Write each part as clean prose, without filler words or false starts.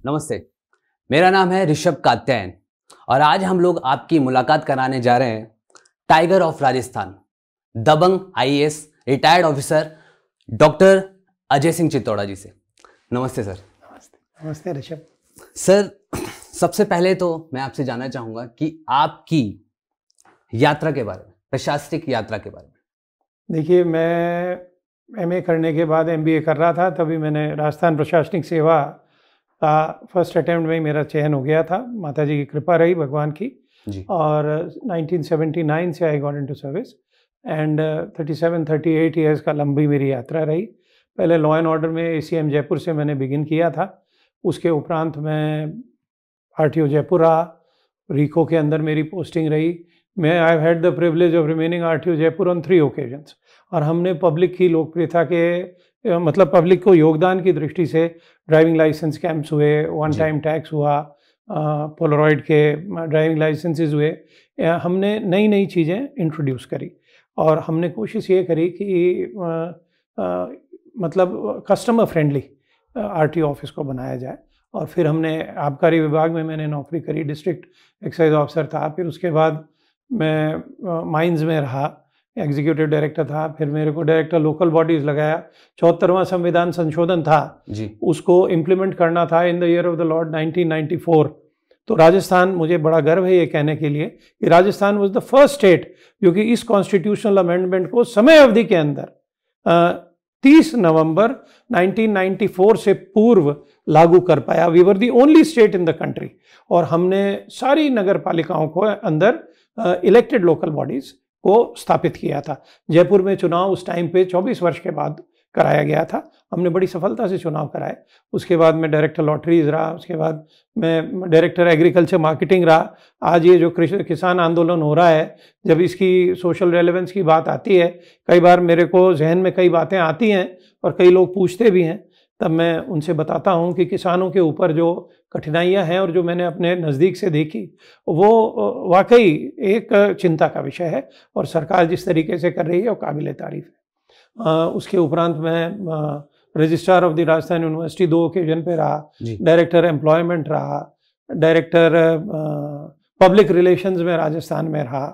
नमस्ते, मेरा नाम है ऋषभ कात्यायन और आज हम लोग आपकी मुलाकात कराने जा रहे हैं टाइगर ऑफ राजस्थान, दबंग IAS retired officer doctor Ajay Singh Chittora ji से। नमस्ते सर। नमस्ते। नमस्ते ऋषभ। सर, सबसे पहले तो मैं आपसे जानना चाहूँगा कि आपकी यात्रा के बारे में, प्रशासनिक यात्रा के बारे में। देखिए, मैं एमए करने के बाद एमबीए कर रहा था, तभी मैंने राजस्थान प्रशासनिक सेवा का फर्स्ट अटेम्प्ट में ही मेरा चयन हो गया था। माता जी की कृपा रही, भगवान की जी। और 1979 से I got into service and 37-38 years का लंबी मेरी यात्रा रही। पहले लॉ एंड ऑर्डर में एसीएम जयपुर से मैंने बिगिन किया था। उसके उपरांत मैं आरटीओ जयपुर रहा, रीको के अंदर मेरी पोस्टिंग रही। मैं I had the privilege of remaining RTO Jaipur on 3 occasions. और हमने पब्लिक की लोकप्रियता के मतलब पब्लिक को योगदान की दृष्टि से ड्राइविंग लाइसेंस कैंप्स हुए, वन टाइम टैक्स हुआ, पोलरॉइड के ड्राइविंग लाइसेंसेस हुए। हमने नई नई चीज़ें इंट्रोड्यूस करी और हमने कोशिश ये करी कि मतलब कस्टमर फ्रेंडली आरटीओ ऑफिस को बनाया जाए। और फिर हमने आबकारी विभाग में मैंने नौकरी करी, डिस्ट्रिक्ट एक्साइज ऑफिसर था। फिर उसके बाद मैं माइंस में रहा, एग्जीक्यूटिव डायरेक्टर था। फिर मेरे को डायरेक्टर लोकल बॉडीज़ लगाया। 74वां संविधान संशोधन था जी, उसको इम्प्लीमेंट करना था in the year of the Lord 1994। तो राजस्थान, मुझे बड़ा गर्व है ये कहने के लिए कि Rajasthan was the first state जो कि इस कॉन्स्टिट्यूशनल अमेंडमेंट को समय अवधि के अंदर 30 नवंबर 1994 से पूर्व लागू कर पाया। We were the only state in the country. और हमने सारी नगर पालिकाओं को अंदर इलेक्टेड लोकल बॉडीज़ को स्थापित किया था। जयपुर में चुनाव उस टाइम पे 24 वर्ष के बाद कराया गया था। हमने बड़ी सफलता से चुनाव कराए। उसके बाद मैं डायरेक्टर लॉटरीज रहा, उसके बाद मैं डायरेक्टर एग्रीकल्चर मार्केटिंग रहा। आज ये जो किसान आंदोलन हो रहा है, जब इसकी सोशल रेलेवेंस की बात आती है, कई बार मेरे को जहन में कई बातें आती हैं और कई लोग पूछते भी हैं, तब मैं उनसे बताता हूं कि किसानों के ऊपर जो कठिनाइयां हैं और जो मैंने अपने नज़दीक से देखी, वो वाकई एक चिंता का विषय है। और सरकार जिस तरीके से कर रही है वो काबिल तारीफ है। उसके उपरांत मैं registrar of the Rajasthan university 2 occasion पे रहा, डायरेक्टर एम्प्लॉयमेंट रहा, डायरेक्टर पब्लिक रिलेशंस में राजस्थान में रहा।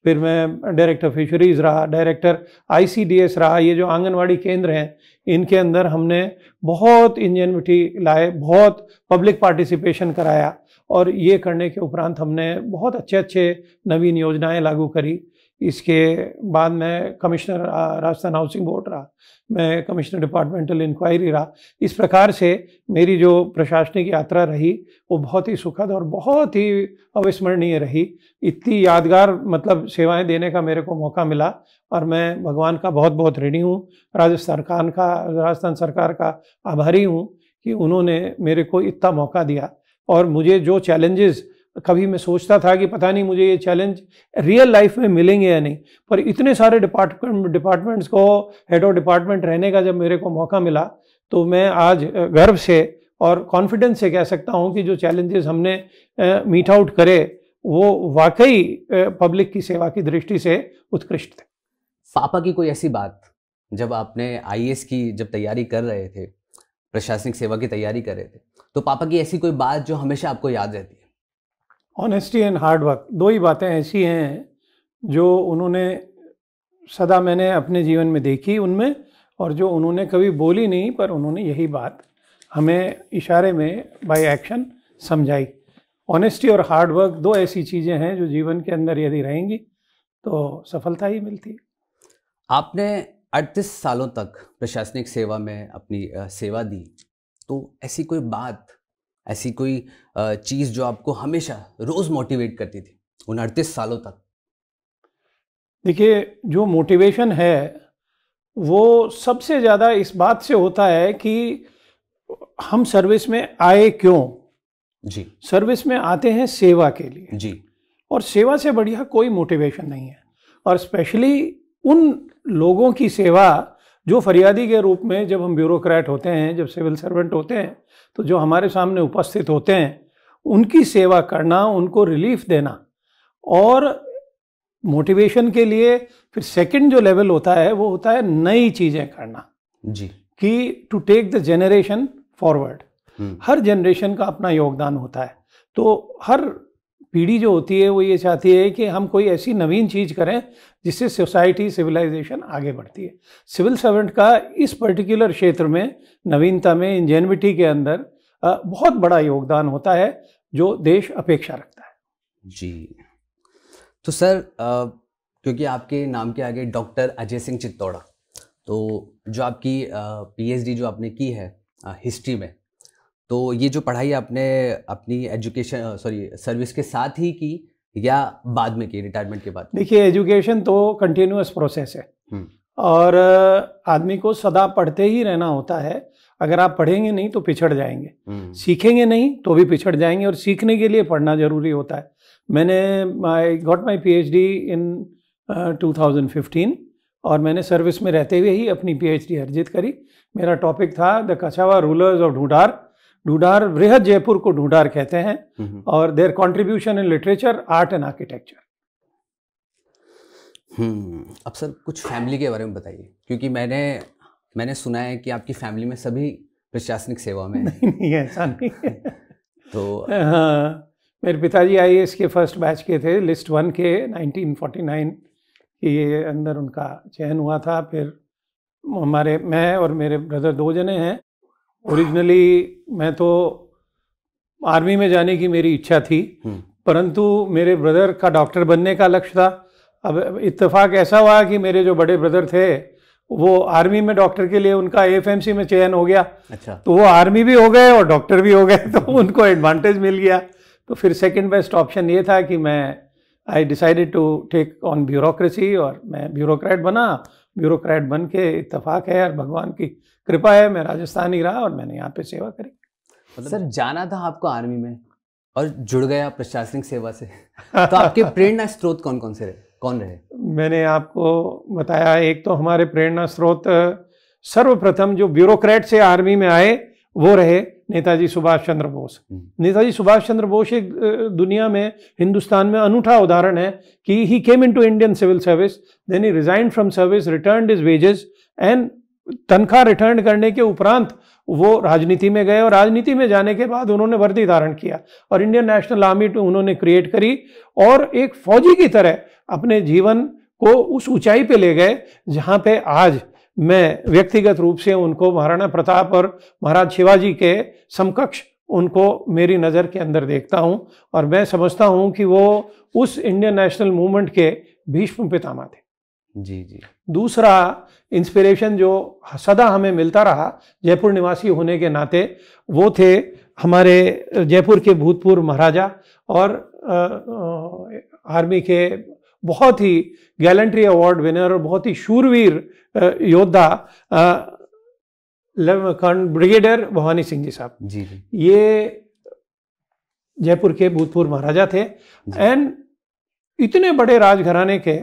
फिर मैं डायरेक्टर फिशरीज़ रहा, डायरेक्टर आईसीडीएस रहा। ये जो आंगनवाड़ी केंद्र हैं, इनके अंदर हमने बहुत इंजेन्युइटी लाए, बहुत पब्लिक पार्टिसिपेशन कराया। और ये करने के उपरांत हमने बहुत अच्छे नवीन योजनाएं लागू करी। इसके बाद मैं कमिश्नर राजस्थान हाउसिंग बोर्ड रहा, मैं कमिश्नर डिपार्टमेंटल इंक्वायरी रहा। इस प्रकार से मेरी जो प्रशासनिक यात्रा रही वो बहुत ही सुखद और बहुत ही अविस्मरणीय रही। इतनी यादगार मतलब सेवाएं देने का मेरे को मौका मिला और मैं भगवान का बहुत बहुत ऋणी हूँ। राजस्थान सरकार का आभारी हूँ कि उन्होंने मेरे को इतना मौका दिया। और मुझे जो चैलेंजेस, कभी मैं सोचता था कि पता नहीं मुझे ये चैलेंज रियल लाइफ में मिलेंगे या नहीं, पर इतने सारे डिपार्टमेंट्स को हेड ऑफ डिपार्टमेंट रहने का जब मेरे को मौका मिला, तो मैं आज गर्व से और कॉन्फिडेंस से कह सकता हूँ कि जो चैलेंजेस हमने मीट आउट करे वो वाकई पब्लिक की सेवा की दृष्टि से उत्कृष्ट थे। पापा की कोई ऐसी बात, जब आपने आईएएस की जब तैयारी कर रहे थे, प्रशासनिक सेवा की तैयारी कर रहे थे, तो पापा की ऐसी कोई बात जो हमेशा आपको याद रहती है? ऑनेस्टी एंड हार्ड वर्क, 2 ही बातें ऐसी हैं जो उन्होंने सदा मैंने अपने जीवन में देखी उनमें, और जो उन्होंने कभी बोली नहीं, पर उन्होंने यही बात हमें इशारे में बाय एक्शन समझाई। ऑनेस्टी और हार्ड वर्क 2 ऐसी चीज़ें हैं जो जीवन के अंदर यदि रहेंगी तो सफलता ही मिलती है। आपने 38 सालों तक प्रशासनिक सेवा में अपनी सेवा दी, तो ऐसी कोई बात, ऐसी कोई चीज़ जो आपको हमेशा रोज़ मोटिवेट करती थी उन 38 सालों तक? देखिए, जो मोटिवेशन है वो सबसे ज़्यादा इस बात से होता है कि हम सर्विस में आए क्यों। जी, सर्विस में आते हैं सेवा के लिए जी, और सेवा से बढ़िया कोई मोटिवेशन नहीं है। और स्पेशली उन लोगों की सेवा जो फरियादी के रूप में, जब हम ब्यूरोक्रेट होते हैं, जब सिविल सर्वेंट होते हैं, तो जो हमारे सामने उपस्थित होते हैं, उनकी सेवा करना, उनको रिलीफ देना। और मोटिवेशन के लिए फिर सेकंड जो लेवल होता है वो होता है नई चीज़ें करना, जी, कि to take the generation forward. हर जनरेशन का अपना योगदान होता है। तो हर पीढ़ी जो होती है वो ये चाहती है कि हम कोई ऐसी नवीन चीज़ करें जिससे सोसाइटी, सिविलाइजेशन आगे बढ़ती है। सिविल सर्वेंट का इस पर्टिकुलर क्षेत्र में नवीनता में, इंजेन्युइटी के अंदर बहुत बड़ा योगदान होता है जो देश अपेक्षा रखता है। जी, तो सर क्योंकि आपके नाम के आगे डॉक्टर अजय सिंह चित्तौड़ा, तो जो आपकी पीएचडी जो आपने की है हिस्ट्री में, तो ये जो पढ़ाई आपने अपनी एजुकेशन सर्विस के साथ ही की या बाद में की, रिटायरमेंट के बाद? देखिए, एजुकेशन तो कंटिन्यूअस प्रोसेस है और आदमी को सदा पढ़ते ही रहना होता है। अगर आप पढ़ेंगे नहीं तो पिछड़ जाएंगे, सीखेंगे नहीं तो भी पिछड़ जाएंगे, और सीखने के लिए पढ़ना जरूरी होता है। मैंने I got my PhD in 2015 और मैंने सर्विस में रहते हुए ही अपनी पीएचडी अर्जित करी। मेरा टॉपिक था the Kachhawa rulers of Dhundhar. Dhundhar, बृहद जयपुर को ढूंढार कहते हैं, और there contribution in literature, art and architecture. अब सर कुछ फैमिली के बारे में बताइए, क्योंकि मैंने सुना है कि आपकी फैमिली में सभी प्रशासनिक सेवा में नहीं, ऐसा नहीं है। तो हाँ, मेरे पिताजी आईएएस के फर्स्ट बैच के थे, लिस्ट 1 के 1949 के अंदर उनका चयन हुआ था। फिर मैं और मेरे ब्रदर 2 जने हैं। ओरिजिनली मैं तो आर्मी में जाने की मेरी इच्छा थी, परंतु मेरे ब्रदर का डॉक्टर बनने का लक्ष्य था। अब इत्तेफाक ऐसा हुआ कि मेरे जो बड़े ब्रदर थे वो आर्मी में डॉक्टर के लिए उनका एफएमसी में चयन हो गया। अच्छा। तो वो आर्मी भी हो गए और डॉक्टर भी हो गए, तो उनको एडवांटेज मिल गया। तो फिर सेकंड बेस्ट ऑप्शन ये था कि I decided to take on bureaucracy, और मैं ब्यूरोक्रेट बना। ब्यूरोक्रेट बन के इत्तेफाक है और भगवान की कृपा है मैं राजस्थान ही रहा और मैंने यहाँ पे सेवा करी। सर जाना था आपको आर्मी में और जुड़ गया प्रशासनिक सेवा से, तो आपके प्रेरणा स्रोत कौन रहे? मैंने आपको बताया, एक तो हमारे प्रेरणा स्रोत सर्वप्रथम जो ब्यूरोक्रेट से आर्मी में आए वो रहे नेताजी सुभाष चंद्र बोस। नेताजी सुभाष चंद्र बोस एक दुनिया में, हिंदुस्तान में अनूठा उदाहरण है कि he came into Indian civil service, then he resigned from service, returned his wages and तनख्वाह रिटर्न करने के उपरांत वो राजनीति में गए, और राजनीति में जाने के बाद उन्होंने वर्दी धारण किया और इंडियन नेशनल आर्मी उन्होंने क्रिएट करी, और एक फौजी की तरह अपने जीवन को उस ऊंचाई पे ले गए जहां पे आज मैं व्यक्तिगत रूप से उनको महाराणा प्रताप और महाराज शिवाजी के समकक्ष उनको मेरी नज़र के अंदर देखता हूं, और मैं समझता हूं कि वो उस इंडियन नेशनल मूवमेंट के भीष्म पितामह थे। जी जी। दूसरा इंस्पिरेशन जो सदा हमें मिलता रहा जयपुर निवासी होने के नाते, वो थे हमारे जयपुर के भूतपूर्व महाराजा और आर्मी के बहुत ही गैलेंट्री अवार्ड विनर और बहुत ही शूरवीर योद्धा ब्रिगेडियर भवानी सिंह जी साहब। जी जी। ये जयपुर के भूतपूर्व महाराजा थे, एंड इतने बड़े राजघराने के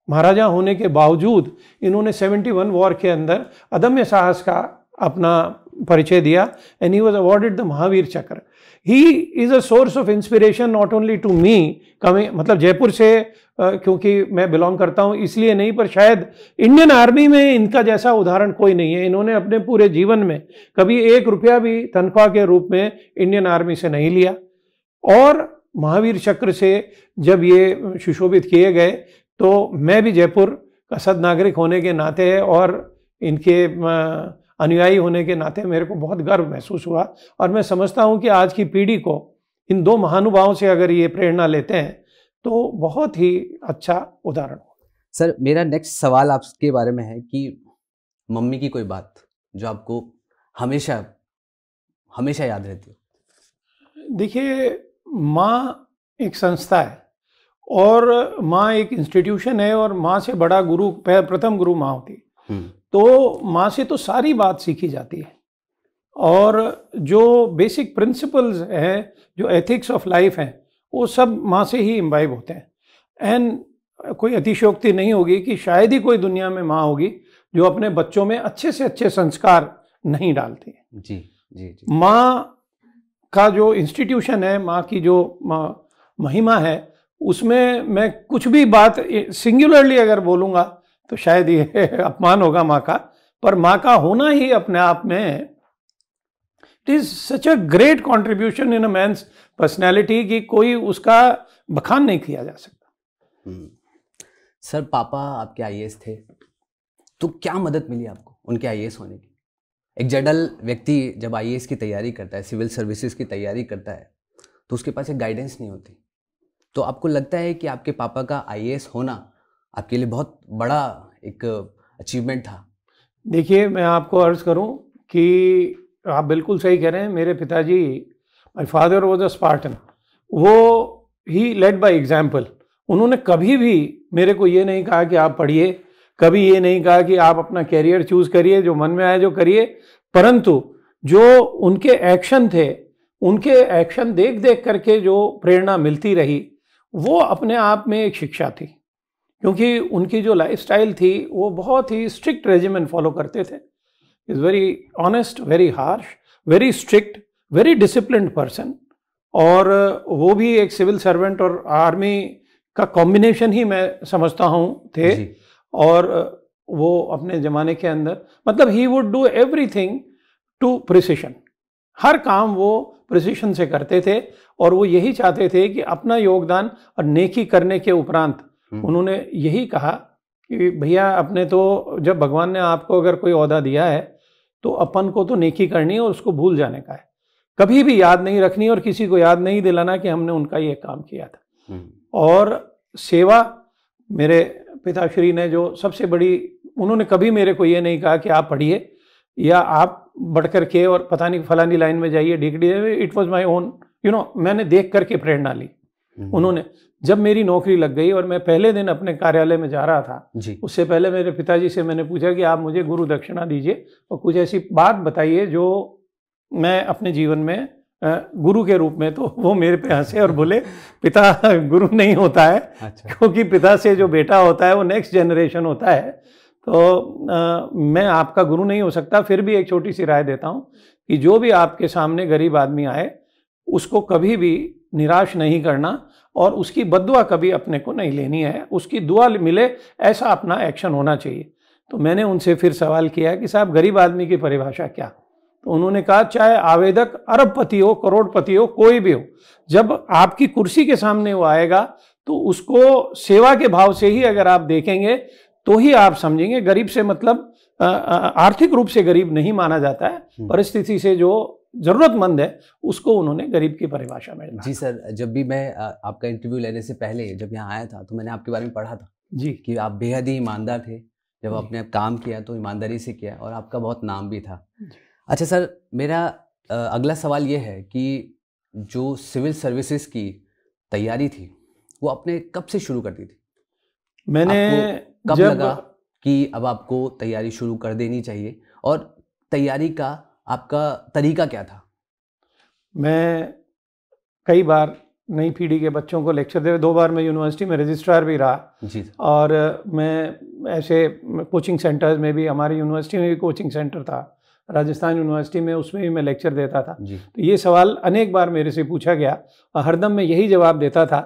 महाराजा होने के बावजूद इन्होंने 71 वॉर के अंदर अदम्य साहस का अपना परिचय दिया, and he was awarded the Mahavir Chakra. He is a source of inspiration not only to me coming, मतलब जयपुर से क्योंकि मैं बिलोंग करता हूं इसलिए नहीं, पर शायद इंडियन आर्मी में इनका जैसा उदाहरण कोई नहीं है। इन्होंने अपने पूरे जीवन में कभी 1 रुपया भी तनख्वाह के रूप में इंडियन आर्मी से नहीं लिया, और महावीर चक्र से जब ये सुशोभित किए गए तो मैं भी जयपुर का सद नागरिक होने के नाते और इनके अनुयायी होने के नाते मेरे को बहुत गर्व महसूस हुआ, और मैं समझता हूं कि आज की पीढ़ी को इन 2 महानुभावों से अगर ये प्रेरणा लेते हैं तो बहुत ही अच्छा उदाहरण हो। सर मेरा नेक्स्ट सवाल आपके बारे में है कि मम्मी की कोई बात जो आपको हमेशा हमेशा याद रहती है? देखिए, माँ एक संस्था है और माँ एक इंस्टीट्यूशन है, और माँ से बड़ा गुरु, प्रथम गुरु माँ होती है। तो माँ से तो सारी बात सीखी जाती है, और जो बेसिक प्रिंसिपल्स हैं, जो एथिक्स ऑफ लाइफ हैं, वो सब माँ से ही इम्बाइब होते हैं। एंड कोई अतिशयोक्ति नहीं होगी कि शायद ही कोई दुनिया में माँ होगी जो अपने बच्चों में अच्छे से अच्छे संस्कार नहीं डालती है। जी जी जी। माँ का जो इंस्टीट्यूशन है, माँ की जो महिमा है, उसमें मैं कुछ भी बात सिंगुलरली अगर बोलूँगा तो शायद ये अपमान होगा माँ का, पर माँ का होना ही अपने आप में it is such a great contribution in a man's personality कि कोई उसका बखान नहीं किया जा सकता। सर पापा आपके आईएएस थे, तो क्या मदद मिली आपको उनके आईएएस होने की? एक जनरल व्यक्ति जब आईएएस की तैयारी करता है, सिविल सर्विसेज की तैयारी करता है, तो उसके पास एक गाइडेंस नहीं होती। तो आपको लगता है कि आपके पापा का आईएएस होना आपके लिए बहुत बड़ा एक अचीवमेंट था? देखिए, मैं आपको अर्ज करूं कि आप बिल्कुल सही कह रहे हैं। मेरे पिताजी, my father was a Spartan, वो ही लेड बाय एग्जाम्पल। उन्होंने कभी भी मेरे को ये नहीं कहा कि आप पढ़िए, कभी ये नहीं कहा कि आप अपना कैरियर चूज करिए, जो मन में आए जो करिए, परंतु जो उनके एक्शन थे, उनके एक्शन देख देख करके जो प्रेरणा मिलती रही, वो अपने आप में एक शिक्षा थी। क्योंकि उनकी जो लाइफस्टाइल थी वो बहुत ही स्ट्रिक्ट रेजिमेंट फॉलो करते थे। Is very honest, very harsh, very strict, very disciplined person. और वो भी एक सिविल सर्वेंट और आर्मी का कॉम्बिनेशन ही मैं समझता हूँ थे। और वो अपने ज़माने के अंदर मतलब he would do everything to precision. हर काम वो प्रिसिशन से करते थे और वो यही चाहते थे कि अपना योगदान और नेकी करने के उपरांत उन्होंने यही कहा कि भैया, अपने तो जब भगवान ने आपको अगर कोई ओहदा दिया है तो अपन को तो नेकी करनी है और उसको भूल जाने का है, कभी भी याद नहीं रखनी और किसी को याद नहीं दिलाना कि हमने उनका ये काम किया था। और सेवा, मेरे पिताश्री ने जो सबसे बड़ी, उन्होंने कभी मेरे को ये नहीं कहा कि आप पढ़िए या आप बढ़ कर के और पता नहीं फलानी लाइन में जाइए, degree. It was my own, मैंने देख करके प्रेरणा ली। उन्होंने, जब मेरी नौकरी लग गई और मैं पहले दिन अपने कार्यालय में जा रहा था, उससे पहले मेरे पिताजी से मैंने पूछा कि आप मुझे गुरु दक्षिणा दीजिए और कुछ ऐसी बात बताइए जो मैं अपने जीवन में गुरु के रूप में। तो वो मेरे पे हंसे और बोले, पिता गुरु नहीं होता है। अच्छा। क्योंकि पिता से जो बेटा होता है वो नेक्स्ट जनरेशन होता है। तो मैं आपका गुरु नहीं हो सकता, फिर भी एक छोटी सी राय देता हूँ कि जो भी आपके सामने गरीब आदमी आए उसको कभी भी निराश नहीं करना और उसकी बद्दुआ कभी अपने को नहीं लेनी है, उसकी दुआ मिले ऐसा अपना एक्शन होना चाहिए। तो मैंने उनसे फिर सवाल किया कि साहब, गरीब आदमी की परिभाषा क्या? तो उन्होंने कहा, चाहे आवेदक अरबपति हो, करोड़पति हो, कोई भी हो, जब आपकी कुर्सी के सामने वो आएगा तो उसको सेवा के भाव से ही अगर आप देखेंगे तो ही आप समझेंगे। गरीब से मतलब आर्थिक रूप से गरीब नहीं माना जाता है, परिस्थिति से जो जरूरतमंद है उसको उन्होंने गरीब की परिभाषा में। जी सर, जब भी मैं आपका इंटरव्यू लेने से पहले जब यहाँ आया था तो मैंने आपके बारे में पढ़ा था जी कि आप बेहद ही ईमानदार थे। जब आपने काम किया तो ईमानदारी से किया और आपका बहुत नाम भी था। अच्छा सर, मेरा अगला सवाल ये है कि जो सिविल सर्विसेज की तैयारी थी वो आपने कब से शुरू कर दी थी? मैंने कब लगा कि अब आपको तैयारी शुरू कर देनी चाहिए और तैयारी का आपका तरीका क्या था? मैं कई बार नई पीढ़ी के बच्चों को लेक्चर दे, 2 बार मैं यूनिवर्सिटी में रजिस्ट्रार भी रहा जी। और मैं ऐसे कोचिंग सेंटर्स में भी, हमारी यूनिवर्सिटी में भी कोचिंग सेंटर था राजस्थान यूनिवर्सिटी में, उसमें भी मैं लेक्चर देता था। तो ये सवाल अनेक बार मेरे से पूछा गया और हरदम मैं यही जवाब देता था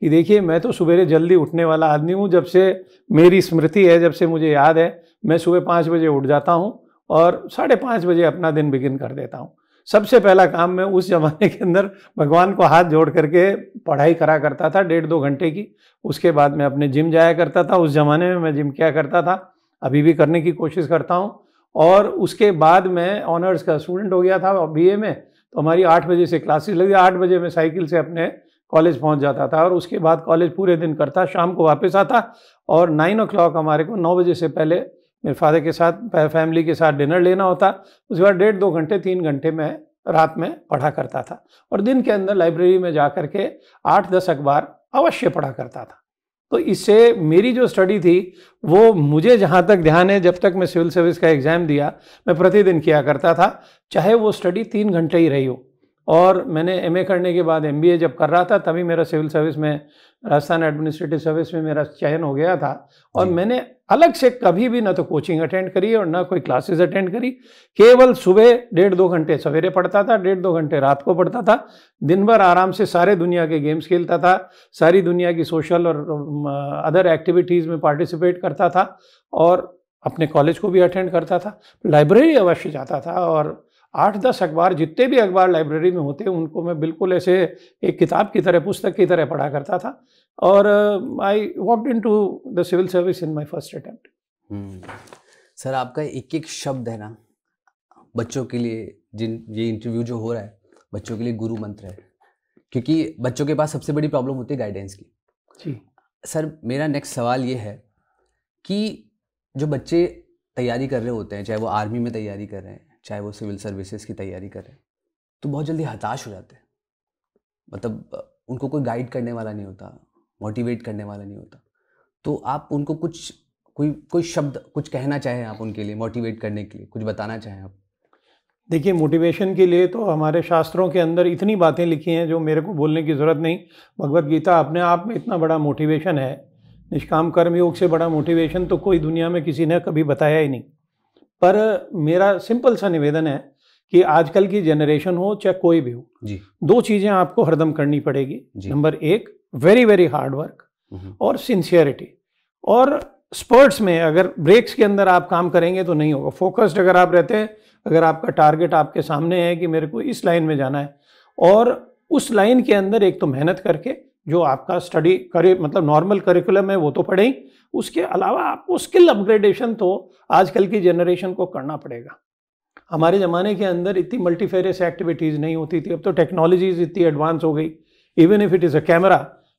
कि देखिए, मैं तो सुबह जल्दी उठने वाला आदमी हूँ। जब से मेरी स्मृति है, जब से मुझे याद है, मैं सुबह 5 बजे उठ जाता हूँ और 5:30 बजे अपना दिन बिगिन कर देता हूँ। सबसे पहला काम मैं उस ज़माने के अंदर भगवान को हाथ जोड़ करके पढ़ाई करा करता था 1.5-2 घंटे की। उसके बाद मैं अपने जिम जाया करता था। उस ज़माने में मैं जिम किया करता था, अभी भी करने की कोशिश करता हूँ। और उसके बाद मैं ऑनर्स का स्टूडेंट हो गया था बीए में। तो हमारी 8 बजे से क्लासेस लगी। 8 बजे मैं साइकिल से अपने कॉलेज पहुंच जाता था और उसके बाद कॉलेज पूरे दिन करता, शाम को वापस आता और 9 o'clock हमारे को 9 बजे से पहले मेरे फादर के साथ, फैमिली के साथ डिनर लेना होता। उसके बाद 1.5-2 घंटे 3 घंटे मैं रात में पढ़ा करता था और दिन के अंदर लाइब्रेरी में जा कर के 8-10 अखबार अवश्य पढ़ा करता था। तो इससे मेरी जो स्टडी थी वो, मुझे जहाँ तक ध्यान है, जब तक मैं सिविल सर्विस का एग्ज़ाम दिया मैं प्रतिदिन किया करता था, चाहे वो स्टडी 3 घंटे ही रही हो। और मैंने एमए करने के बाद एमबीए जब कर रहा था तभी मेरा सिविल सर्विस में, राजस्थान एडमिनिस्ट्रेटिव सर्विस में मेरा चयन हो गया था। और मैंने अलग से कभी भी ना तो कोचिंग अटेंड करी और ना कोई क्लासेस अटेंड करी। केवल सुबह 1.5-2 घंटे सवेरे पढ़ता था, 1.5-2 घंटे रात को पढ़ता था। दिन भर आराम से सारे दुनिया के गेम्स खेलता था, सारी दुनिया की सोशल और अदर एक्टिविटीज़ में पार्टिसिपेट करता था और अपने कॉलेज को भी अटेंड करता था। लाइब्रेरी अवश्य जाता था और 8-10 अखबार, जितने भी अखबार लाइब्रेरी में होते उनको मैं बिल्कुल ऐसे एक किताब की तरह, पुस्तक की तरह पढ़ा करता था। और I walked into the civil service in my first attempt. Sir आपका एक एक शब्द है ना बच्चों के लिए, जिन ये इंटरव्यू जो हो रहा है बच्चों के लिए गुरु मंत्र है, क्योंकि बच्चों के पास सबसे बड़ी प्रॉब्लम होती है गाइडेंस की। जी सर मेरा नेक्स्ट सवाल ये है कि जो बच्चे तैयारी कर रहे होते हैं, चाहे वो आर्मी में तैयारी कर रहे हैं, चाहे वो सिविल सर्विसेज की तैयारी कर रहे हैं, तो बहुत जल्दी हताश हो जाते हैं। मतलब उनको कोई गाइड करने वाला नहीं होता, मोटिवेट करने वाला नहीं होता। तो आप उनको कुछ कोई शब्द कुछ कहना चाहें आप उनके लिए, मोटिवेट करने के लिए कुछ बताना चाहें आप? देखिए, मोटिवेशन के लिए तो हमारे शास्त्रों के अंदर इतनी बातें लिखी हैं जो मेरे को बोलने की ज़रूरत नहीं। भगवत गीता अपने आप में इतना बड़ा मोटिवेशन है। निष्काम कर्म योग से बड़ा मोटिवेशन तो कोई दुनिया में किसी ने कभी बताया ही नहीं। पर मेरा सिंपल सा निवेदन है कि आजकल की जनरेशन हो चाहे कोई भी हो जी, 2 चीज़ें आपको हरदम करनी पड़ेगी। Number 1, very very hard work और सिंसियरिटी। और स्पर्ट्स में, अगर ब्रेक्स के अंदर आप काम करेंगे तो नहीं होगा। फोकस्ड अगर आप रहते हैं, अगर आपका टारगेट आपके सामने है कि मेरे को इस लाइन में जाना है, और उस लाइन के अंदर एक तो मेहनत करके जो आपका स्टडी करे, मतलब नॉर्मल करिकुलम है वो तो पढ़े ही, उसके अलावा आपको स्किल अपग्रेडेशन तो आजकल की जनरेशन को करना पड़ेगा। हमारे ज़माने के अंदर इतनी मल्टीफेरियस एक्टिविटीज़ नहीं होती थी। अब तो टेक्नोलॉजीज इतनी एडवांस हो गई। Even if it is a camera,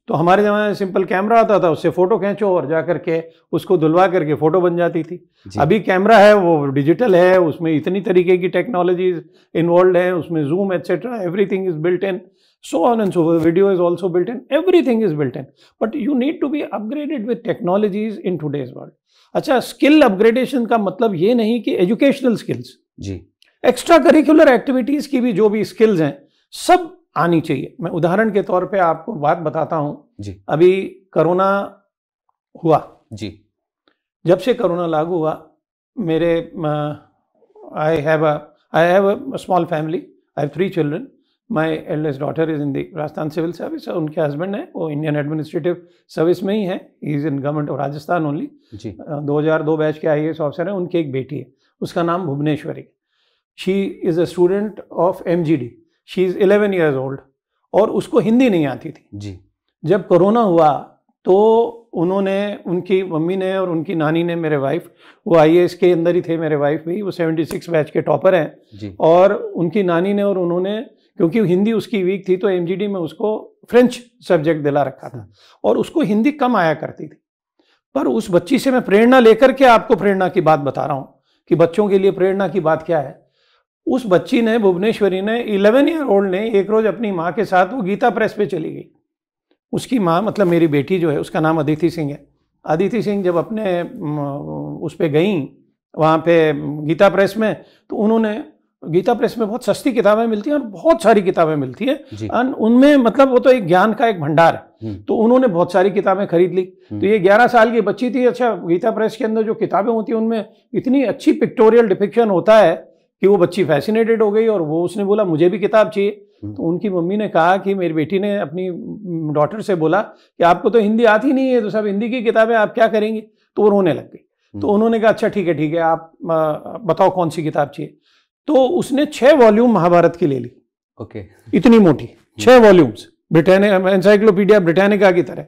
तो हमारे ज़माने में सिंपल कैमरा आता था, उससे फ़ोटो खींचो और जा करके उसको धुलवा करके फ़ोटो बन जाती थी। अभी कैमरा है वो डिजिटल है, उसमें इतनी तरीके की टेक्नोलॉजीज इन्वॉल्व है, उसमें zoom etcetera, everything is built in, so on and so forth. Video is also built in, everything is built in, but you need to be upgraded with technologies in today's world. अच्छा, skill upgradation का मतलब ये नहीं कि educational skills जी, extra curricular activities की भी जो भी स्किल्स हैं सब आनी चाहिए। मैं उदाहरण के तौर पे आपको बात बताता हूँ जी। अभी कोरोना हुआ जी, जब से कोरोना लागू हुआ, मेरे I have a small family, I have 3 children. My eldest daughter is in the Rajasthan civil service. उनके हस्बैंड हैं वो इंडियन एडमिनिस्ट्रेटिव सर्विस में ही है, he is in government of Rajasthan only. 2002 batch के IAS ऑफिसर हैं। उनकी एक बेटी है, उसका नाम Bhuvaneshwari. She is a student of MGD, she is 11 years old, और उसको हिंदी नहीं आती थी जी। जब कोरोना हुआ तो उन्होंने, उनकी मम्मी ने और उनकी नानी ने, मेरे वाइफ, वो IAS के अंदर ही थे, मेरे वाइफ भी, वो 76 बैच के टॉपर हैं जी। और उनकी नानी ने और उन्होंने, क्योंकि हिंदी उसकी वीक थी तो MGD में उसको फ्रेंच सब्जेक्ट दिला रखा था और उसको हिंदी कम आया करती थी। पर उस बच्ची से मैं प्रेरणा लेकर के आपको प्रेरणा की बात बता रहा हूँ कि बच्चों के लिए प्रेरणा की बात क्या है। उस बच्ची ने, भुवनेश्वरी ने, 11 year old ने एक रोज अपनी माँ के साथ वो गीता प्रेस पे चली गई। उसकी माँ, मतलब मेरी बेटी जो है, उसका नाम अदिति सिंह है। अदिति सिंह जब अपने उस पे गई वहाँ पे गीता प्रेस में, तो उन्होंने, गीता प्रेस में बहुत सस्ती किताबें मिलती हैं और बहुत सारी किताबें मिलती हैं, और उनमें मतलब वो तो एक ज्ञान का एक भंडार है। तो उन्होंने बहुत सारी किताबें खरीद ली। तो ये 11 साल की बच्ची थी। अच्छा, गीता प्रेस के अंदर जो किताबें होती हैं उनमें इतनी अच्छी पिक्टोरियल डिपिक्शन होता है कि वो बच्ची फैसिनेटेड हो गई और वो, उसने बोला मुझे भी किताब चाहिए। तो उनकी मम्मी ने कहा कि मेरी बेटी ने अपनी डॉटर से बोला कि आपको तो हिंदी आती नहीं है, तो सब हिंदी की किताबें आप क्या करेंगे? तो वो रोने लग गई। तो उन्होंने कहा अच्छा ठीक है, आप बताओ कौन सी किताब चाहिए। तो उसने 6 वॉल्यूम महाभारत की ले ली। ओके। इतनी मोटी 6 वॉल्यूम्स, ब्रिटानिका, एनसाइक्लोपीडिया ब्रिटानिका की तरह।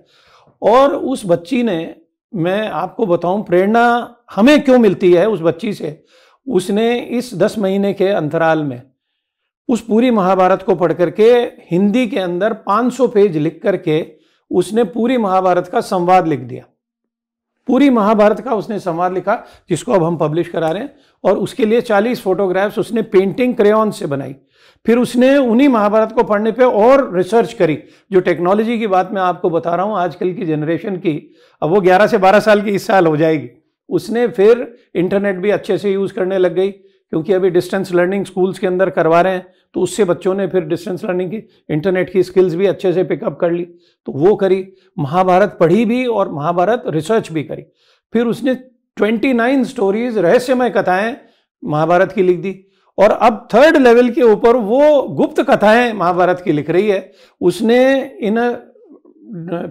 और उस बच्ची ने, मैं आपको बताऊं प्रेरणा हमें क्यों मिलती है उस बच्ची से, उसने इस 10 महीने के अंतराल में उस पूरी महाभारत को पढ़ करके हिंदी के अंदर 500 पेज लिख करके उसने पूरी महाभारत का संवाद लिख दिया। पूरी महाभारत का उसने संवाद लिखा, जिसको अब हम पब्लिश करा रहे हैं। और उसके लिए 40 फोटोग्राफ्स उसने पेंटिंग क्रेयॉन से बनाई। फिर उसने उन्हीं महाभारत को पढ़ने पे और रिसर्च करी। जो टेक्नोलॉजी की बात मैं आपको बता रहा हूँ आजकल की जनरेशन की, अब वो 11 से 12 साल की इस साल हो जाएगी। उसने फिर इंटरनेट भी अच्छे से यूज़ करने लग गई, क्योंकि अभी डिस्टेंस लर्निंग स्कूल्स के अंदर करवा रहे हैं, तो उससे बच्चों ने फिर डिस्टेंस लर्निंग की, इंटरनेट की स्किल्स भी अच्छे से पिकअप कर ली। तो वो करी, महाभारत पढ़ी भी और महाभारत रिसर्च भी करी। फिर उसने 29 स्टोरीज, रहस्यमय कथाएं महाभारत की लिख दी। और अब 3rd लेवल के ऊपर वो गुप्त कथाएं महाभारत की लिख रही है। उसने इन अ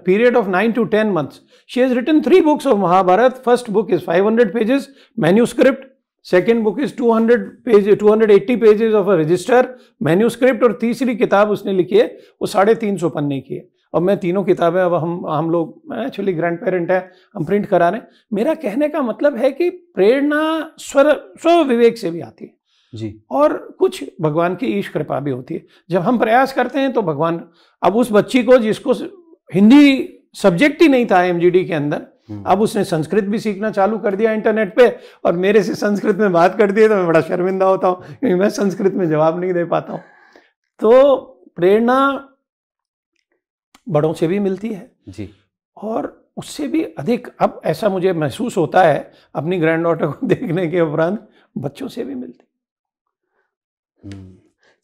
period of 9 to 10 months she has written 3 books of Mahabharat. First book is 500 pages manuscript, second book is 280 pages of a resistor manuscript, और तीसरी किताब उसने लिखी है वो 350 पन्ने की है। और मैं तीनों किताबें अब हम लोग एक्चुअली ग्रैंड पेरेंट है, हम प्रिंट करा रहे हैं। मेरा कहने का मतलब है कि प्रेरणा स्व विवेक से भी आती है जी, और कुछ भगवान की ईश कृपा भी होती है। जब हम प्रयास करते हैं तो भगवान, अब उस बच्ची को जिसको हिंदी सब्जेक्ट ही नहीं था एमजीडी के अंदर, अब उसने संस्कृत भी सीखना चालू कर दिया इंटरनेट पे, और मेरे से संस्कृत में बात कर दी तो मैं बड़ा शर्मिंदा होता हूँ क्योंकि मैं संस्कृत में जवाब नहीं दे पाता हूँ। तो प्रेरणा बड़ों से भी मिलती है जी, और उससे भी अधिक अब ऐसा मुझे महसूस होता है अपनी ग्रैंड डॉटर को देखने के उपरांत, बच्चों से भी मिलती है।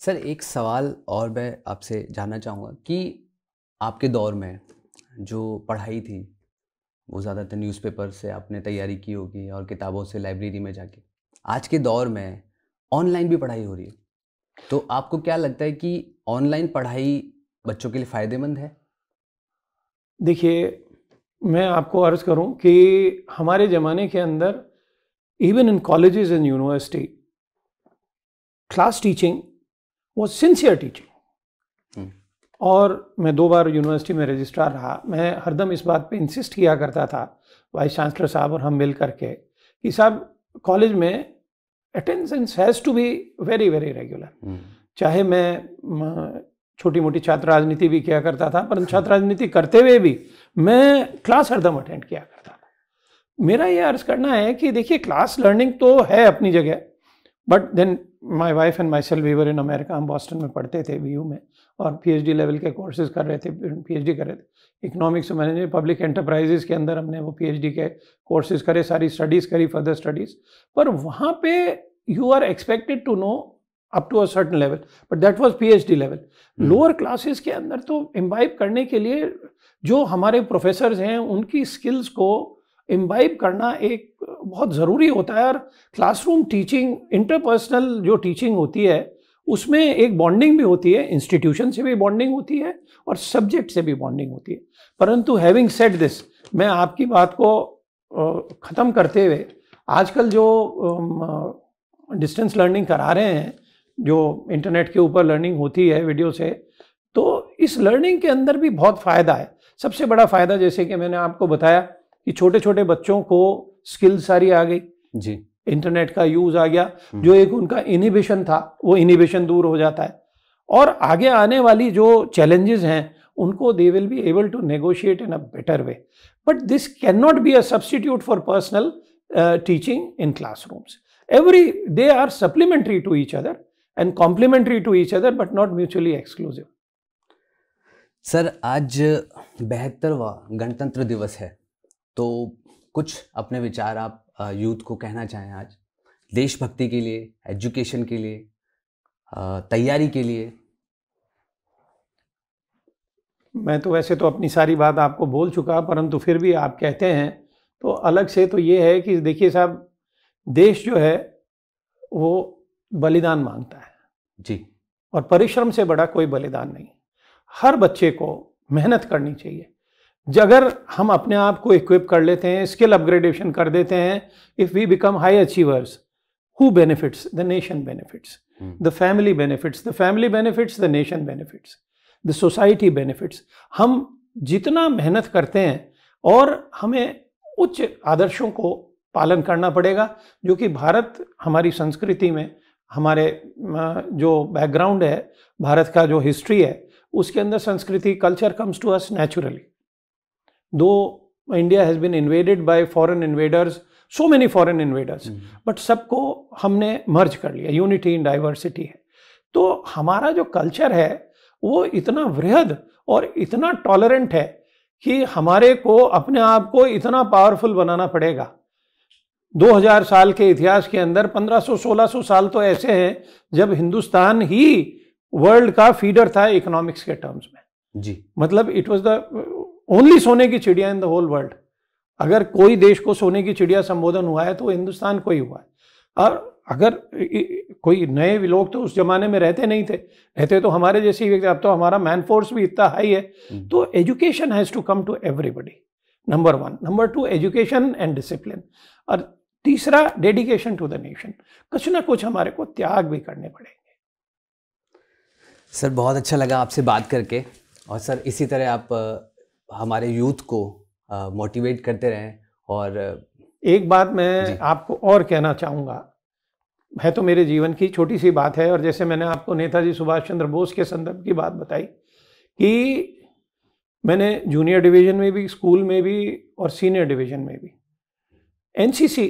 सर एक सवाल और मैं आपसे जानना चाहूँगा कि आपके दौर में जो पढ़ाई थी वो ज़्यादातर न्यूज़पेपर से आपने तैयारी की होगी और किताबों से लाइब्रेरी में जाके। आज के दौर में ऑनलाइन भी पढ़ाई हो रही है, तो आपको क्या लगता है कि ऑनलाइन पढ़ाई बच्चों के लिए फ़ायदेमंद है? देखिए, मैं आपको अर्ज करूं कि हमारे ज़माने के अंदर even in colleges and university class teaching was sincere teaching. और मैं 2 बार यूनिवर्सिटी में रजिस्ट्रार रहा। मैं हरदम इस बात पे इंसिस्ट किया करता था, वाइस चांसलर साहब और हम मिल करके, कि साहब कॉलेज में attendance has to be very very regular. चाहे मैं छोटी मोटी छात्र राजनीति भी किया करता था, परंतु छात्र राजनीति करते हुए भी मैं क्लास हरदम अटेंड किया करता था। मेरा ये अर्ज करना है कि देखिए, क्लास लर्निंग तो है अपनी जगह, but then my wife and myself we were in America. हम बॉस्टन में पढ़ते थे BU में और PhD लेवल के कोर्सेज कर रहे थे, PhD कर रहे थे इकोनॉमिक्स मैनेजमेंट पब्लिक एंटरप्राइजेस के अंदर। हमने वो PhD के कोर्सेज करे, सारी स्टडीज़ करी, फर्दर स्टडीज़। पर वहाँ पे you are expected to know up to a certain level, but that was PhD level. Lower classes के अंदर तो इम्बाइब करने के लिए जो हमारे प्रोफेसर्स हैं उनकी स्किल्स को इम्बाइब करना एक बहुत ज़रूरी होता है। और क्लासरूम टीचिंग, इंटरपर्सनल जो टीचिंग होती है उसमें एक बॉन्डिंग भी होती है, इंस्टीट्यूशन से भी बॉन्डिंग होती है और सब्जेक्ट से भी बॉन्डिंग होती है। परंतु हैविंग सेड दिस, मैं आपकी बात को ख़त्म करते हुए, आजकल जो डिस्टेंस लर्निंग करा रहे हैं, जो इंटरनेट के ऊपर लर्निंग होती है वीडियो से, तो इस लर्निंग के अंदर भी बहुत फ़ायदा है। सबसे बड़ा फ़ायदा, जैसे कि मैंने आपको बताया कि छोटे छोटे बच्चों को स्किल सारी आ गई जी, इंटरनेट का यूज़ आ गया, जो एक उनका इनिबिशन था वो इनिबिशन दूर हो जाता है, और आगे आने वाली जो चैलेंजेस हैं उनको they will be able to negotiate in a better way. But this can not be a substitute for personal teaching in classrooms. they are supplementary to each other and complementary to each other, but not mutually exclusive. Sir आज 72वां गणतंत्र दिवस है, तो कुछ अपने विचार आप youth को कहना चाहें आज, देशभक्ति के लिए, एजुकेशन के लिए, तैयारी के लिए? मैं तो वैसे तो अपनी सारी बात आपको बोल चुका, परंतु फिर भी आप कहते हैं तो अलग से तो ये है कि देखिए साहब, देश जो है वो बलिदान मांगता है जी, और परिश्रम से बड़ा कोई बलिदान नहीं। हर बच्चे को मेहनत करनी चाहिए। अगर हम अपने आप को इक्विप कर लेते हैं, स्किल अपग्रेडेशन कर देते हैं, if we become high achievers, who benefits? The nation benefits, the family benefits, the family benefits, the nation benefits, the society benefits. हम जितना मेहनत करते हैं और हमें उच्च आदर्शों को पालन करना पड़ेगा, जो कि भारत, हमारी संस्कृति में, हमारे जो बैकग्राउंड है, भारत का जो हिस्ट्री है, उसके अंदर संस्कृति, culture comes to us naturally. Though India has been invaded by foreign invaders, so many foreign invaders, but सबको हमने मर्ज कर लिया, यूनिटी इन डाइवर्सिटी है। तो हमारा जो कल्चर है वो इतना वृहद और इतना टॉलरेंट है कि हमारे को अपने आप को इतना पावरफुल बनाना पड़ेगा। 2000 साल के इतिहास के अंदर 1500-1600 साल तो ऐसे हैं जब हिंदुस्तान ही वर्ल्ड का फीडर था इकोनॉमिक्स के टर्म्स में जी। मतलब इट वाज द ओनली सोने की चिड़िया इन द होल वर्ल्ड। अगर कोई देश को सोने की चिड़िया संबोधन हुआ है तो हिंदुस्तान को ही हुआ है। और अगर कोई नए लोग तो उस जमाने में रहते नहीं थे, रहते तो हमारे जैसे व्यक्ति। अब तो हमारा मैन फोर्स भी इतना हाई है। तो education has to come to everybody, number 1। Number 2, education and discipline. और तीसरा डेडिकेशन टू द नेशन, कुछ ना कुछ हमारे को त्याग भी करने पड़ेंगे। सर बहुत अच्छा लगा आपसे बात करके, और सर इसी तरह आप हमारे यूथ को मोटिवेट करते रहें। और एक बात मैं आपको और कहना चाहूँगा, है तो मेरे जीवन की छोटी सी बात है, और जैसे मैंने आपको नेताजी सुभाष चंद्र बोस के संदर्भ की बात बताई कि मैंने जूनियर डिवीज़न में भी, स्कूल में भी और सीनियर डिवीज़न में भी एनसीसी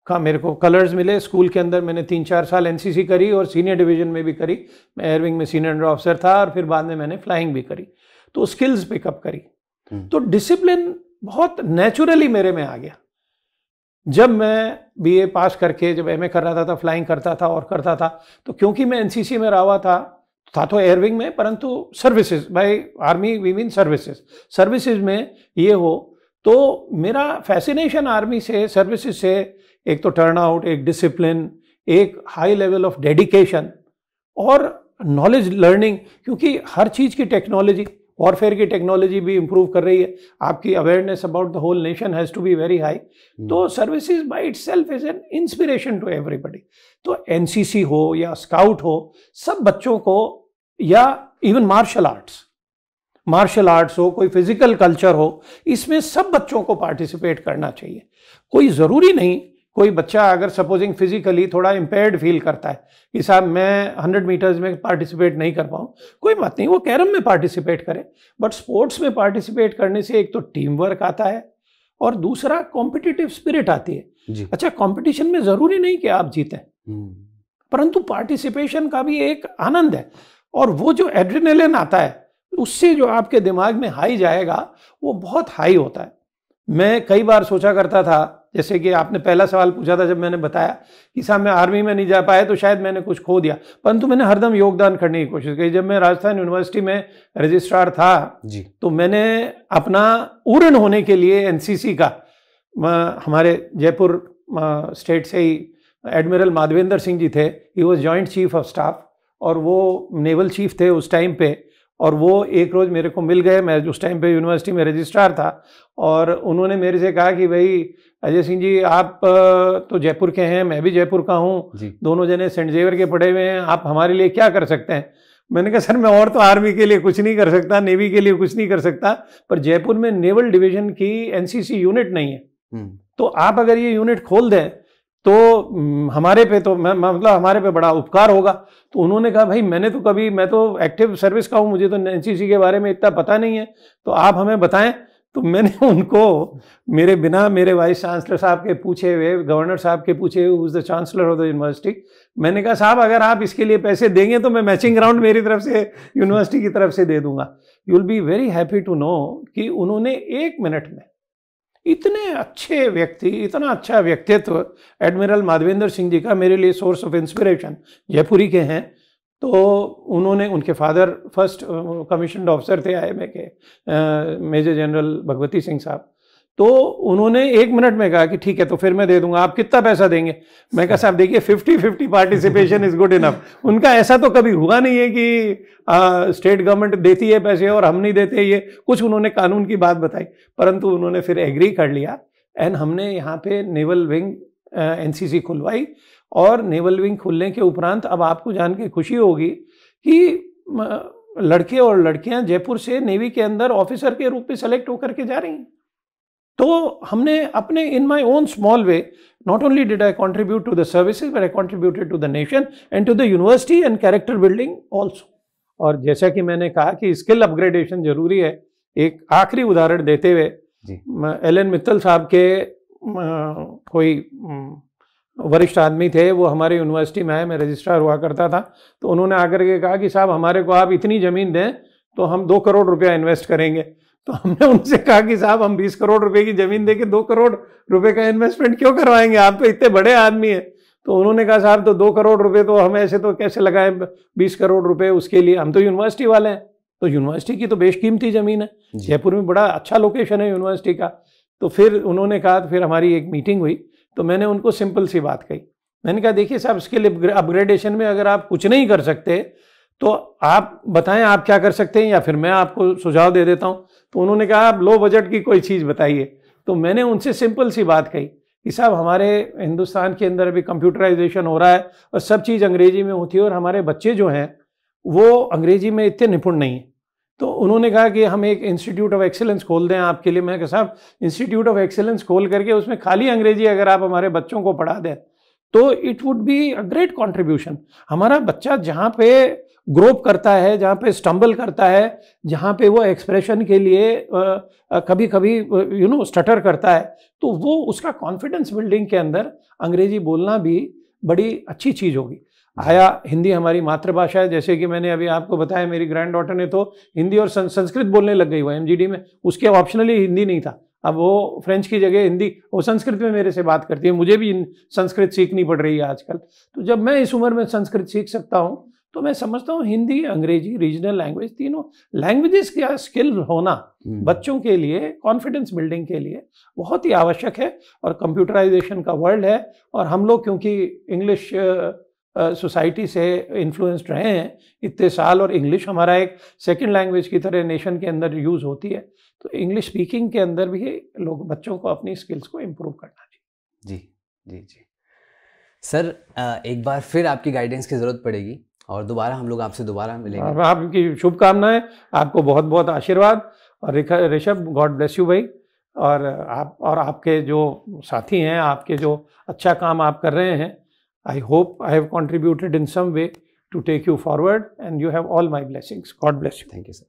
का मेरे को कलर्स मिले। स्कूल के अंदर मैंने 3-4 साल एनसीसी करी और सीनियर डिवीज़न में भी करी। मैं एयरविंग में सीनियर अंडर ऑफिसर था और फिर बाद में मैंने फ्लाइंग भी करी, तो स्किल्स पिकअप करी। तो डिसिप्लिन बहुत नेचुरली मेरे में आ गया। जब मैं बीए पास करके जब एमए कर रहा था, फ्लाइंग करता था और करता था, तो क्योंकि मैं एनसीसी में रहा था तो एयरविंग में, परंतु services by army we mean services में ये हो, तो मेरा फैसिनेशन आर्मी से, सर्विसेज से, एक तो टर्नआउट, एक डिसिप्लिन, एक हाई लेवल ऑफ डेडिकेशन और नॉलेज लर्निंग, क्योंकि हर चीज़ की टेक्नोलॉजी, वॉरफेयर की टेक्नोलॉजी भी इंप्रूव कर रही है। आपकी awareness about the whole nation has to be very high. तो services by itself is an inspiration to everybody. तो एनसीसी हो या स्काउट हो, सब बच्चों को, या इवन मार्शल आर्ट्स हो, कोई फिजिकल कल्चर हो, इसमें सब बच्चों को पार्टिसिपेट करना चाहिए। कोई ज़रूरी नहीं, कोई बच्चा अगर सपोजिंग फिजिकली थोड़ा इम्पेयर्ड फील करता है कि साहब मैं 100 मीटर्स में पार्टिसिपेट नहीं कर पाऊँ, कोई बात नहीं, वो कैरम में पार्टिसिपेट करे। बट स्पोर्ट्स में पार्टिसिपेट करने से एक तो टीम वर्क आता है और दूसरा कॉम्पिटिटिव स्पिरिट आती है। अच्छा, कंपटीशन में ज़रूरी नहीं कि आप जीतें, परंतु पार्टिसिपेशन का भी एक आनंद है, और वो जो एड्रेनलिन आता है उससे जो आपके दिमाग में हाई जाएगा वो बहुत हाई होता है। मैं कई बार सोचा करता था, जैसे कि आपने पहला सवाल पूछा था जब मैंने बताया कि साहब मैं आर्मी में नहीं जा पाया तो शायद मैंने कुछ खो दिया, परंतु मैंने हरदम योगदान करने की कोशिश की। जब मैं राजस्थान यूनिवर्सिटी में रजिस्ट्रार था तो मैंने अपना उड़न होने के लिए एनसीसी का, हमारे जयपुर स्टेट से ही एडमिरल माधवेंद्र सिंह जी थे, he was joint chief of staff और वो नेवल चीफ थे उस टाइम पे, और वो एक रोज़ मेरे को मिल गए। मैं उस टाइम पे यूनिवर्सिटी में रजिस्ट्रार था और उन्होंने मेरे से कहा कि भाई अजय सिंह जी, आप तो जयपुर के हैं, मैं भी जयपुर का हूँ, दोनों जने सेंट जेवियर के पढ़े हुए हैं, आप हमारे लिए क्या कर सकते हैं? मैंने कहा सर मैं और तो आर्मी के लिए कुछ नहीं कर सकता, नेवी के लिए कुछ नहीं कर सकता, पर जयपुर में नेवल डिवीज़न की एनसीसी यूनिट नहीं है, तो आप अगर ये यूनिट खोल दें तो हमारे पे तो मतलब हमारे पे बड़ा उपकार होगा। तो उन्होंने कहा भाई मैं तो एक्टिव सर्विस का हूँ, मुझे तो एनसीसी के बारे में इतना पता नहीं है, तो आप हमें बताएं। तो मैंने उनको मेरे बिना मेरे वाइस चांसलर साहब के पूछे हुए, गवर्नर साहब के पूछे हुए, who is the chancellor of the university, मैंने कहा साहब अगर आप इसके लिए पैसे देंगे तो मैं मैचिंग ग्राउंड मेरी तरफ से यूनिवर्सिटी की तरफ से दे दूंगा। You will be very happy to know कि उन्होंने 1 मिनट में इतने अच्छे व्यक्ति, इतना अच्छा व्यक्तित्व, एडमिरल माधवेंद्र सिंह जी का मेरे लिए सोर्स ऑफ इंस्पिरेशन, जयपुरी के हैं। तो उन्होंने, उनके फादर फर्स्ट कमीशन्ड ऑफिसर थे आईएमए के, मेजर जनरल भगवती सिंह साहब, तो उन्होंने 1 मिनट में कहा कि ठीक है तो फिर मैं दे दूंगा, आप कितना पैसा देंगे? मैं कहा साहब देखिए 50-50 पार्टिसिपेशन इज गुड इनफ। उनका ऐसा तो कभी हुआ नहीं है कि स्टेट गवर्नमेंट देती है पैसे और हम नहीं देते, ये कुछ उन्होंने कानून की बात बताई, परंतु उन्होंने फिर एग्री कर लिया एंड हमने यहाँ पे नेवल विंग एनसीसी खुलवाई। और नेवल विंग खुलने के उपरांत अब आपको जान के खुशी होगी कि लड़के और लड़कियां जयपुर से नेवी के अंदर ऑफिसर के रूप में सेलेक्ट होकर के जा रही हैं। तो हमने अपने, in my own small way, not only did I contribute to the services but I contributed to the nation and to the university and character building also. और जैसा कि मैंने कहा कि स्किल अपग्रेडेशन जरूरी है, एक आखिरी उदाहरण देते हुए, एलन मित्तल साहब के कोई वरिष्ठ आदमी थे, वो हमारे यूनिवर्सिटी में आए, मैं रजिस्ट्रार हुआ करता था, तो उन्होंने आकर के कहा कि साहब हमारे को आप इतनी ज़मीन दें तो हम 2 करोड़ रुपया इन्वेस्ट करेंगे। तो हमने उनसे कहा कि साहब हम 20 करोड़ रुपए की ज़मीन देके 2 करोड़ रुपए का इन्वेस्टमेंट क्यों करवाएंगे, आप तो इतने बड़े आदमी हैं। तो उन्होंने कहा साहब तो 2 करोड़ रुपए तो हम ऐसे तो कैसे लगाएं 20 करोड़ रुपए उसके लिए, हम तो यूनिवर्सिटी वाले हैं, तो यूनिवर्सिटी की तो बेशकीमती ज़मीन है, जयपुर में बड़ा अच्छा लोकेशन है यूनिवर्सिटी का। तो फिर उन्होंने कहा, फिर हमारी एक मीटिंग हुई, तो मैंने उनको सिंपल सी बात कही, मैंने कहा देखिए साहब स्किल अपग्रेडेशन में अगर आप कुछ नहीं कर सकते तो आप बताएं आप क्या कर सकते हैं या फिर मैं आपको सुझाव दे देता हूं। तो उन्होंने कहा आप लो बजट की कोई चीज़ बताइए। तो मैंने उनसे सिंपल सी बात कही कि साहब हमारे हिंदुस्तान के अंदर अभी कंप्यूटराइजेशन हो रहा है और सब चीज़ अंग्रेजी में होती है और हमारे बच्चे जो हैं वो अंग्रेजी में इतने निपुण नहीं हैं। तो उन्होंने कहा कि हम एक इंस्टीट्यूट ऑफ एक्सीलेंस खोल दें आपके लिए। मैं कहा साहब इंस्टीट्यूट ऑफ एक्सीलेंस खोल करके उसमें खाली अंग्रेजी अगर आप हमारे बच्चों को पढ़ा दें तो it would be a great contribution. हमारा बच्चा जहाँ पे ग्रोप करता है, जहाँ पे स्टम्बल करता है, जहाँ पे वो एक्सप्रेशन के लिए कभी कभी स्टटर करता है, तो वो उसका कॉन्फिडेंस बिल्डिंग के अंदर अंग्रेजी बोलना भी बड़ी अच्छी चीज़ होगी। आया हिंदी हमारी मातृभाषा है, जैसे कि मैंने अभी आपको बताया मेरी ग्रैंड डॉटर ने तो हिंदी और संस्कृत बोलने लग गई वो एमजीडी में, उसके ऑप्शनली हिंदी नहीं था, अब वो फ्रेंच की जगह हिंदी, वो संस्कृत में मेरे से बात करती है। मुझे भी संस्कृत सीखनी पड़ रही है आजकल। तो जब मैं इस उम्र में संस्कृत सीख सकता हूँ तो मैं समझता हूँ हिंदी, अंग्रेजी, रीजनल लैंग्वेज, तीनों लैंग्वेजेस का स्किल होना बच्चों के लिए कॉन्फिडेंस बिल्डिंग के लिए बहुत ही आवश्यक है। और कंप्यूटराइजेशन का वर्ल्ड है और हम लोग क्योंकि इंग्लिश सोसाइटी से इन्फ्लुएंस्ड रहे हैं इतने साल और इंग्लिश हमारा एक सेकंड लैंग्वेज की तरह नेशन के अंदर यूज़ होती है, तो इंग्लिश स्पीकिंग के अंदर भी लोग बच्चों को अपनी स्किल्स को इम्प्रूव करना चाहिए। जी जी जी सर, एक बार फिर आपकी गाइडेंस की ज़रूरत पड़ेगी और दोबारा हम लोग आपसे दोबारा मिलेंगे। आपकी शुभकामनाएं, आपको बहुत बहुत आशीर्वाद। और ऋषभ, गॉड ब्लेस यू भाई। और आप और आपके जो साथी हैं, आपके जो अच्छा काम आप कर रहे हैं, I hope I have contributed in some way to take you forward, and you have all my blessings. God bless you. Thank you, sir.